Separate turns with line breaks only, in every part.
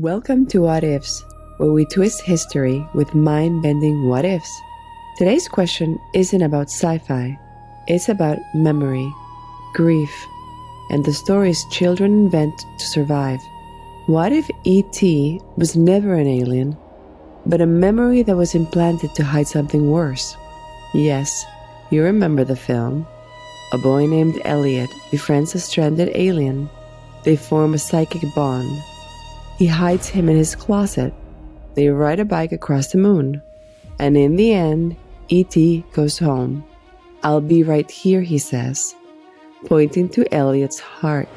Welcome to What Ifs, where we twist history with mind-bending what ifs. Today's question isn't about sci-fi, it's about memory, grief, and the stories children invent to survive. What if E.T. was never an alien, but a memory that was implanted to hide something worse? Yes, you remember the film. A boy named Elliot befriends a stranded alien. They form a psychic bond. He hides him in his closet. They ride a bike across the moon. And in the end, E.T. goes home. "I'll be right here," he says, pointing to Elliot's heart.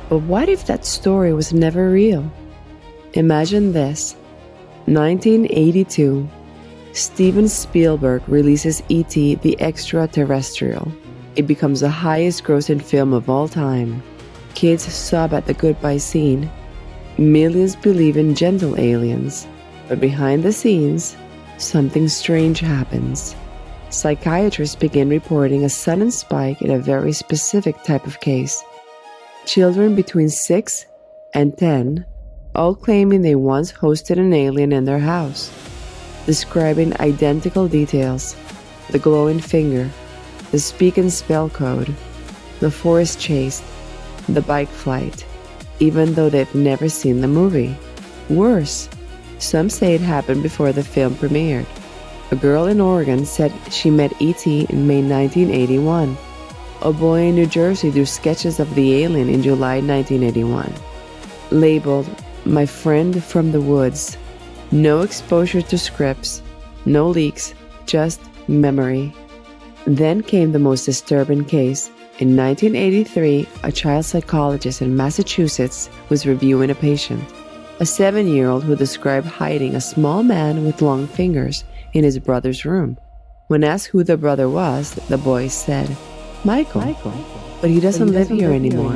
But what if that story was never real? Imagine this. 1982. Steven Spielberg releases E.T. the Extraterrestrial. It becomes the highest grossing film of all time. Kids sob at the goodbye scene. Millions believe in gentle aliens, but behind the scenes, something strange happens. Psychiatrists begin reporting a sudden spike in a very specific type of case. Children between 6 and 10, all claiming they once hosted an alien in their house, describing identical details: the glowing finger, the speak and spell code, the forest chase, the bike flight, even though they've never seen the movie. Worse, some say it happened before the film premiered. A girl in Oregon said she met E.T. in May 1981. A boy in New Jersey drew sketches of the alien in July 1981. Labeled, "My friend from the woods." No exposure to scripts, no leaks, just memory. Then came the most disturbing case. In 1983, a child psychologist in Massachusetts was reviewing a patient, a 7-year-old who described hiding a small man with long fingers in his brother's room. When asked who the brother was, the boy said, Michael, but he doesn't live here anymore.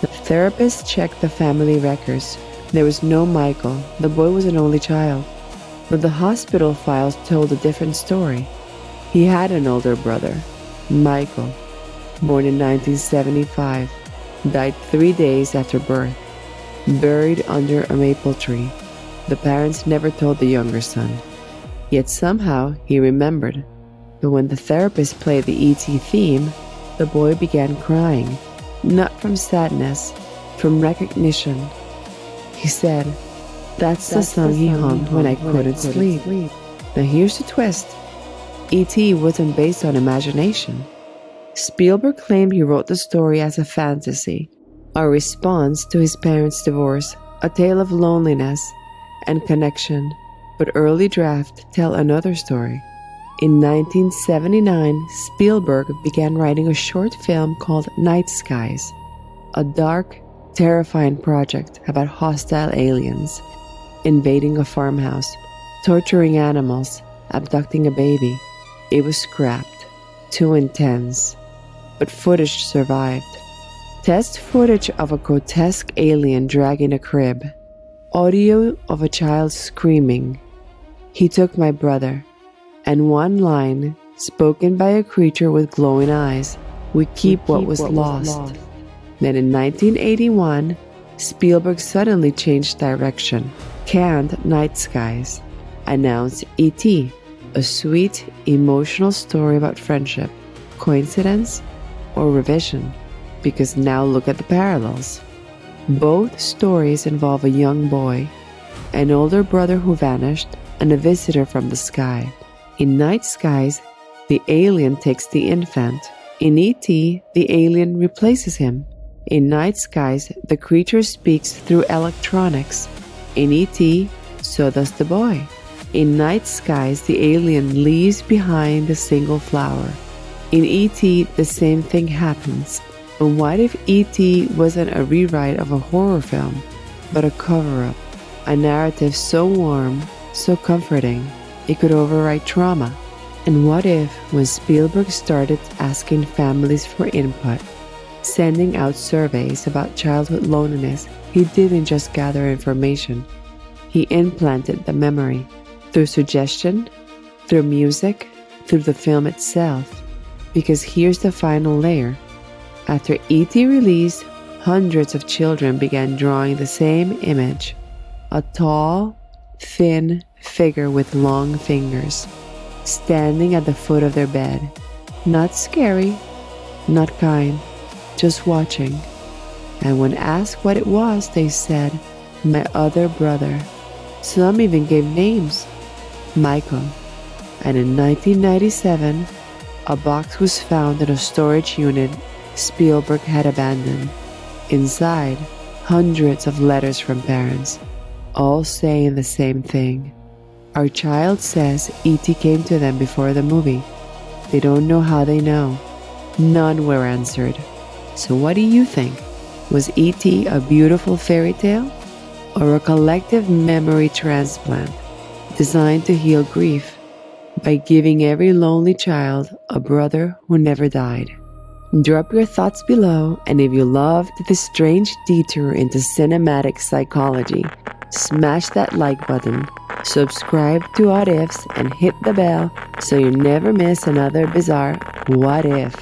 The therapist checked the family records. There was no Michael. The boy was an only child. But the hospital files told a different story. He had an older brother, Michael, born in 1975, died 3 days after birth, buried under a maple tree. The parents never told the younger son. Yet somehow he remembered. But when the therapist played the E.T. theme, the boy began crying, not from sadness, from recognition. He said, "That's the song he hummed when I couldn't sleep." Now here's the twist. E.T. wasn't based on imagination. Spielberg claimed he wrote the story as a fantasy, a response to his parents' divorce, a tale of loneliness and connection. But early drafts tell another story. In 1979, Spielberg began writing a short film called Night Skies, a dark, terrifying project about hostile aliens invading a farmhouse, torturing animals, abducting a baby. It was scrapped. Too intense. But footage survived. Test footage of a grotesque alien dragging a crib. Audio of a child screaming, "He took my brother." And one line, spoken by a creature with glowing eyes, "We keep what was lost." Then in 1981, Spielberg suddenly changed direction, canned Night Skies, announced E.T., a sweet, emotional story about friendship. Coincidence? Or revision? Because now look at the parallels. Both stories involve a young boy, an older brother who vanished, and a visitor from the sky. In Night Skies, the alien takes the infant. In E.T., the alien replaces him. In Night Skies, the creature speaks through electronics. In E.T., so does the boy. In Night Skies, the alien leaves behind a single flower. In E.T., the same thing happens. But what if E.T. wasn't a rewrite of a horror film, but a cover-up, a narrative so warm, so comforting, it could overwrite trauma? And what if, when Spielberg started asking families for input, sending out surveys about childhood loneliness, he didn't just gather information, he implanted the memory through suggestion, through music, through the film itself. Because here's the final layer. After E.T. release, hundreds of children began drawing the same image, a tall, thin figure with long fingers, standing at the foot of their bed. Not scary, not kind, just watching. And when asked what it was, they said, "My other brother." Some even gave names, Michael. And in 1997, a box was found in a storage unit Spielberg had abandoned. Inside, hundreds of letters from parents, all saying the same thing. Our child says E.T. came to them before the movie. They don't know how they know. None were answered. So what do you think? Was E.T. a beautiful fairy tale or a collective memory transplant designed to heal grief by giving every lonely child a brother who never died? Drop your thoughts below, and if you loved this strange detour into cinematic psychology, smash that like button, subscribe to What Ifs, and hit the bell so you never miss another bizarre What If.